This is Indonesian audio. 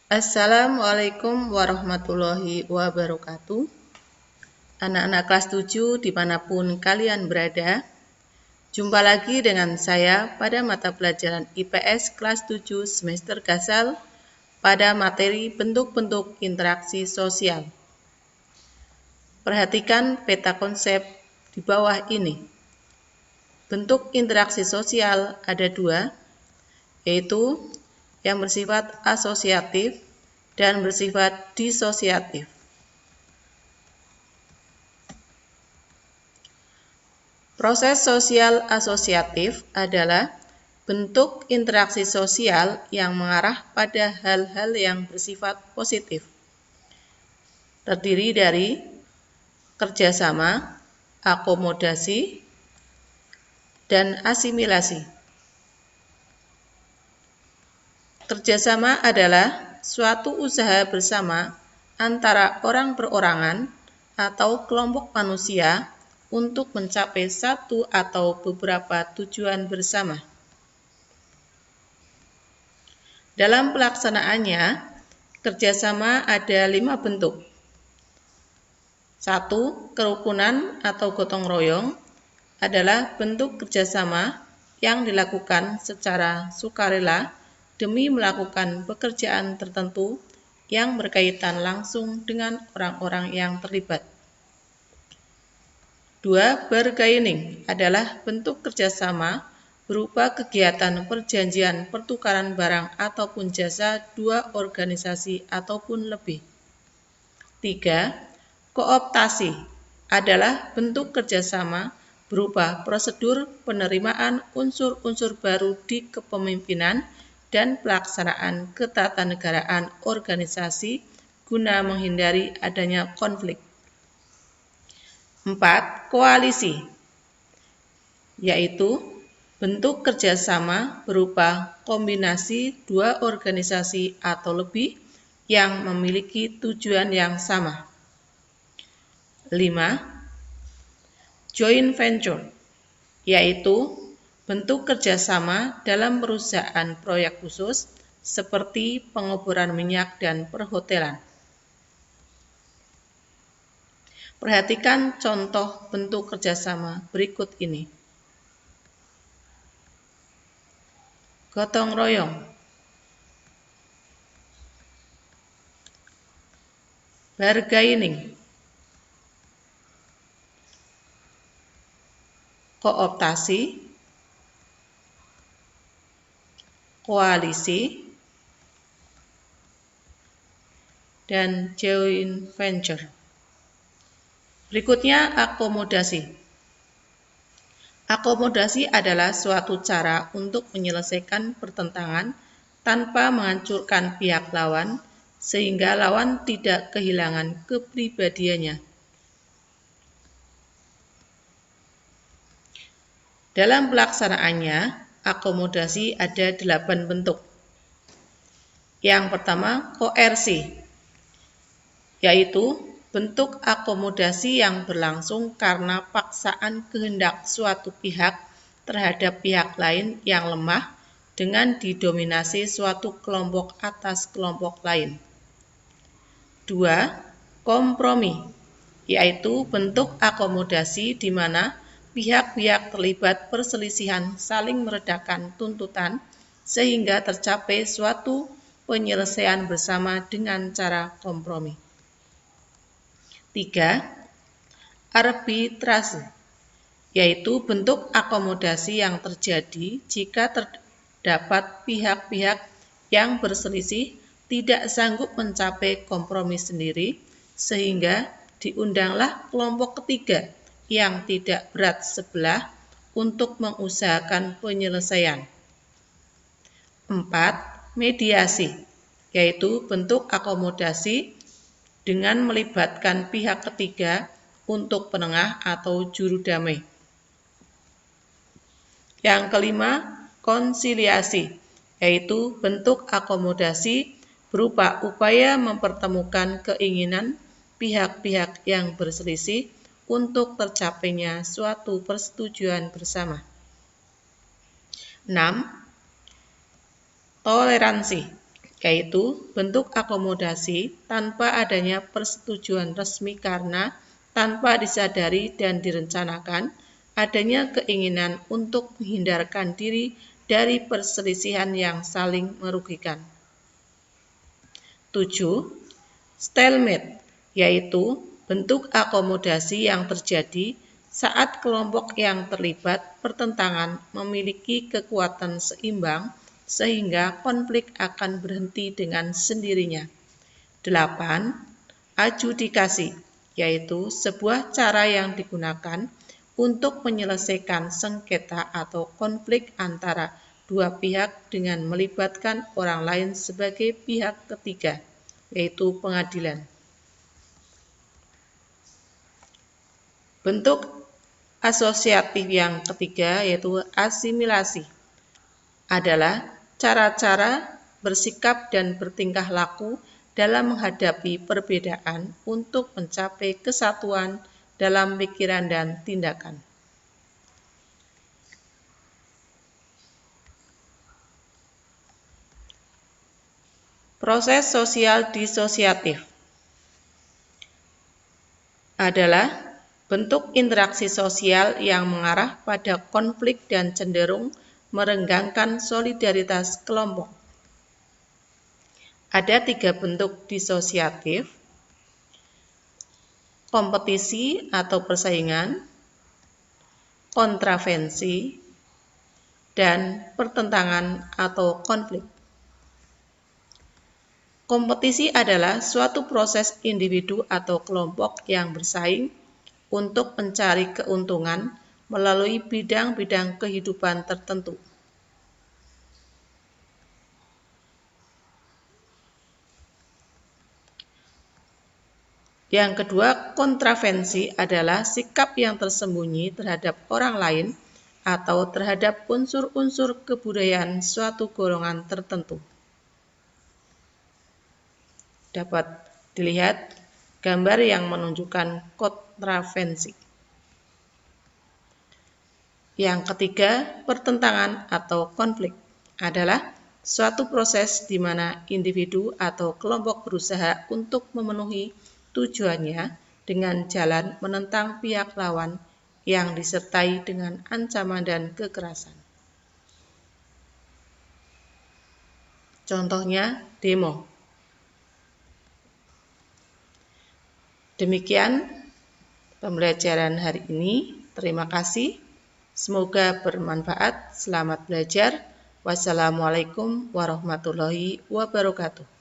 Assalamualaikum warahmatullahi wabarakatuh. Anak-anak kelas 7 dimanapun kalian berada, jumpa lagi dengan saya pada mata pelajaran IPS kelas 7 semester Gasal pada materi bentuk-bentuk interaksi sosial. Perhatikan peta konsep di bawah ini. Bentuk interaksi sosial ada dua, yaitu yang bersifat asosiatif dan bersifat disosiatif. Proses sosial asosiatif adalah bentuk interaksi sosial yang mengarah pada hal-hal yang bersifat positif. Terdiri dari kerjasama, akomodasi, dan asimilasi. Kerjasama adalah suatu usaha bersama antara orang perorangan atau kelompok manusia untuk mencapai satu atau beberapa tujuan bersama. Dalam pelaksanaannya, kerjasama ada 5 bentuk. 1. Kerukunan atau gotong royong adalah bentuk kerjasama yang dilakukan secara sukarela demi melakukan pekerjaan tertentu yang berkaitan langsung dengan orang-orang yang terlibat. 2. Bargaining adalah bentuk kerjasama berupa kegiatan perjanjian pertukaran barang ataupun jasa dua organisasi ataupun lebih. 3. Kooptasi adalah bentuk kerjasama berupa prosedur penerimaan unsur-unsur baru di kepemimpinan dan pelaksanaan ketatanegaraan organisasi guna menghindari adanya konflik. 4. Koalisi, yaitu bentuk kerjasama berupa kombinasi dua organisasi atau lebih yang memiliki tujuan yang sama. 5. Joint venture, yaitu bentuk kerjasama dalam perusahaan proyek khusus seperti pengeboran minyak dan perhotelan. Perhatikan contoh bentuk kerjasama berikut ini. Gotong royong, bargaining, kooptasi, koalisi, dan joint venture. Berikutnya akomodasi. Akomodasi adalah suatu cara untuk menyelesaikan pertentangan tanpa menghancurkan pihak lawan, sehingga lawan tidak kehilangan kepribadiannya. Dalam pelaksanaannya, akomodasi ada 8 bentuk. Yang pertama, koersi, yaitu bentuk akomodasi yang berlangsung karena paksaan kehendak suatu pihak terhadap pihak lain yang lemah dengan didominasi suatu kelompok atas kelompok lain. 2. Kompromi, yaitu bentuk akomodasi di mana pihak-pihak terlibat perselisihan saling meredakan tuntutan sehingga tercapai suatu penyelesaian bersama dengan cara kompromi. 3. Arbitrase, yaitu bentuk akomodasi yang terjadi jika terdapat pihak-pihak yang berselisih tidak sanggup mencapai kompromi sendiri, sehingga diundanglah kelompok ketiga yang tidak berat sebelah untuk mengusahakan penyelesaian. 4. Mediasi, yaitu bentuk akomodasi dengan melibatkan pihak ketiga untuk penengah atau juru damai. Yang kelima, konsiliasi, yaitu bentuk akomodasi berupa upaya mempertemukan keinginan pihak-pihak yang berselisih untuk tercapainya suatu persetujuan bersama. 6. Toleransi, yaitu bentuk akomodasi tanpa adanya persetujuan resmi karena tanpa disadari dan direncanakan adanya keinginan untuk menghindarkan diri dari perselisihan yang saling merugikan. 7. Stalemate, yaitu bentuk akomodasi yang terjadi saat kelompok yang terlibat pertentangan memiliki kekuatan seimbang sehingga konflik akan berhenti dengan sendirinya. 8. Adjudikasi, yaitu sebuah cara yang digunakan untuk menyelesaikan sengketa atau konflik antara dua pihak dengan melibatkan orang lain sebagai pihak ketiga, yaitu pengadilan. Bentuk asosiatif yang ketiga, yaitu asimilasi, adalah cara-cara bersikap dan bertingkah laku dalam menghadapi perbedaan untuk mencapai kesatuan dalam pikiran dan tindakan. Proses sosial disosiatif adalah bentuk interaksi sosial yang mengarah pada konflik dan cenderung merenggangkan solidaritas kelompok. Ada 3 bentuk disosiatif: kompetisi atau persaingan, kontravensi, dan pertentangan atau konflik. Kompetisi adalah suatu proses individu atau kelompok yang bersaing untuk mencari keuntungan melalui bidang-bidang kehidupan tertentu. Yang kedua, kontravensi adalah sikap yang tersembunyi terhadap orang lain atau terhadap unsur-unsur kebudayaan suatu golongan tertentu. Dapat dilihat gambar yang menunjukkan kontravensi. Yang ketiga, pertentangan atau konflik adalah suatu proses di mana individu atau kelompok berusaha untuk memenuhi tujuannya dengan jalan menentang pihak lawan yang disertai dengan ancaman dan kekerasan. Contohnya, demo. Demikian pembelajaran hari ini. Terima kasih. Semoga bermanfaat. Selamat belajar. Wassalamualaikum warahmatullahi wabarakatuh.